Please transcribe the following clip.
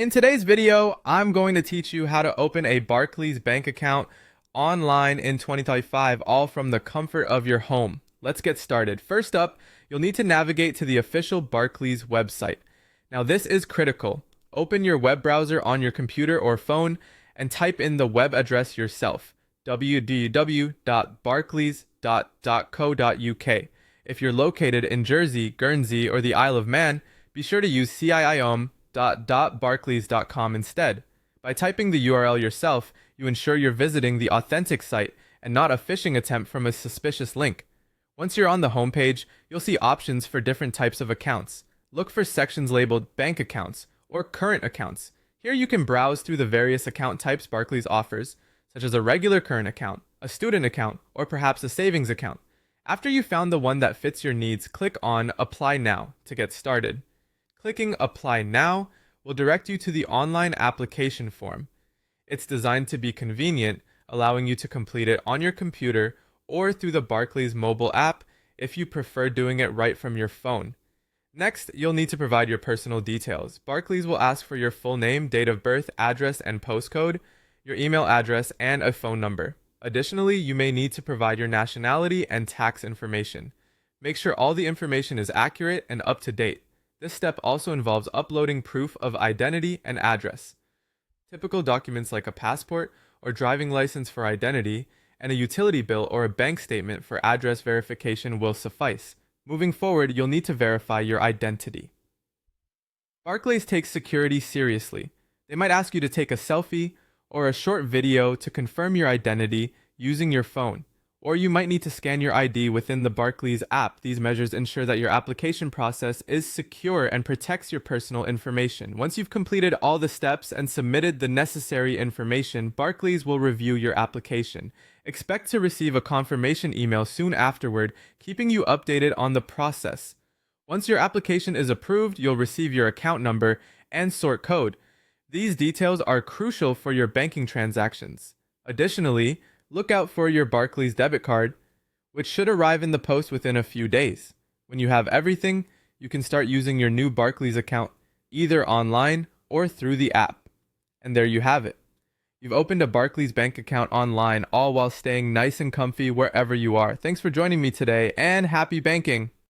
In today's video, I'm going to teach you how to open a Barclays Bank account online in 2025, all from the comfort of your home. Let's get started. First up, you'll need to navigate to the official Barclays website. Now, this is critical. Open your web browser on your computer or phone and type in the web address yourself, www.barclays.co.uk. If you're located in Jersey, Guernsey, or the Isle of Man, be sure to use ciom.barclays.com instead. By typing the URL yourself, you ensure you're visiting the authentic site and not a phishing attempt from a suspicious link. Once you're on the homepage, you'll see options for different types of accounts. Look for sections labeled Bank Accounts or Current Accounts. Here you can browse through the various account types Barclays offers, such as a regular current account, a student account, or perhaps a savings account. After you found the one that fits your needs, click on Apply Now to get started. Clicking Apply Now will direct you to the online application form. It's designed to be convenient, allowing you to complete it on your computer or through the Barclays mobile app if you prefer doing it right from your phone. Next, you'll need to provide your personal details. Barclays will ask for your full name, date of birth, address, and postcode, your email address, and a phone number. Additionally, you may need to provide your nationality and tax information. Make sure all the information is accurate and up to date. This step also involves uploading proof of identity and address. Typical documents like a passport or driving license for identity and a utility bill or a bank statement for address verification will suffice. Moving forward, you'll need to verify your identity. Barclays takes security seriously. They might ask you to take a selfie or a short video to confirm your identity using your phone. Or you might need to scan your ID within the Barclays app. These measures ensure that your application process is secure and protects your personal information. Once you've completed all the steps and submitted the necessary information, Barclays will review your application. Expect to receive a confirmation email soon afterward, keeping you updated on the process. Once your application is approved, you'll receive your account number and sort code. These details are crucial for your banking transactions. Additionally, look out for your Barclays debit card, which should arrive in the post within a few days. When you have everything, you can start using your new Barclays account either online or through the app. And there you have it. You've opened a Barclays Bank account online, all while staying nice and comfy wherever you are. Thanks for joining me today, and happy banking!